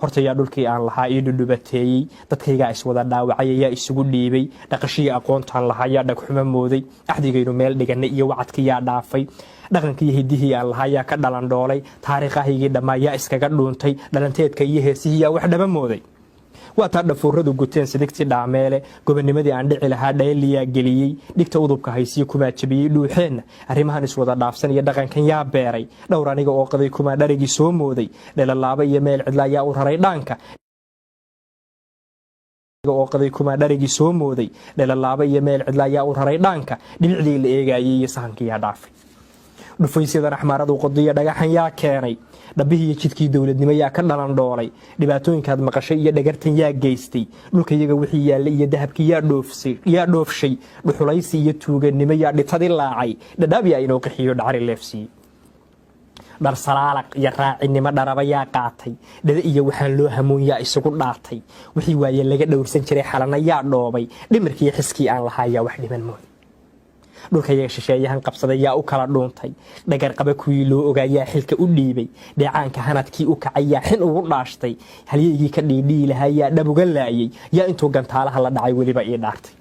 horta yaa dhulkii aan lahaa ii dhudhubateeyey dadkaygaa iswada dhaawacay ayaa isugu dhiibay dhaqashii aqoontaan lahaa yaa dhagxuma mooday axdigaynu meel dhiganay iyo wacadkii yaa dhaafay dhaqankii iyo hidihii aan lahaa yaa ka dhalandhoolay taariikhahaygii dhammaa yaa iskaga dhuuntay dhalanteedka iyo heesihii yaa wax dhaba mooday waa taa dhafuuradu guteen sidigtii dhaameele gobonimadii aan dhici lahaa dhayliyaa geliyey dhigta udubka haysiyo kumaa jabiyey dhuuxeenna arrimahan iswada dhaafsan iyo dhaqankan yaa beeray dhowr aniga oo qaday kumaa dharigii soo mooday dhelalaaba iyo meel cidla ayaa u raray dhaanka oo qaday kumaa dharigii soo mooday dhelalaaba iyo meel cidla ayaa u raray dhaanka dhibicdii la eegayay iyo sahankii yaa dhaafay dhufaysyada axmaaradu qodiyo dhagaxan yaa keenay dhabbihii iyo jidkii dowladnimo yaa ka dhalandhoolay dhibaatooyinkaad maqashay iyo dhagartan yaa geystay dhulka iyaga wixii yaallay iyo dahabkii yaa dhoofshay dhuxulaysi iyo tuuganimo yaa dhitadi laacay dhadhaab yaa inoo qixiyo dhacri leefsiiyey dhar salaalaq iyo raacinimo dharaba yaa qaatay dhada iyo waxaan loo hamoon yaa isugu dhaatay wixii waaye laga dhowrsan jiray xalana yaa dhoobay dhimirkii iyo xiskii aan lahaa yaa wax dhiman mooy dhulka iyaga shisheeyahan qabsaday yaa u kala dhuuntay dhagar qaba kuwii loo ogaa yaa xilka u dhiibay dheecaanka hanadkii u kacay yaa xin ugu dhaashtay halyaygii ka dhiidhii lahaa yaa dhab uga laayay yaa intuu gantaalaha la dhacay weliba ii dhaartay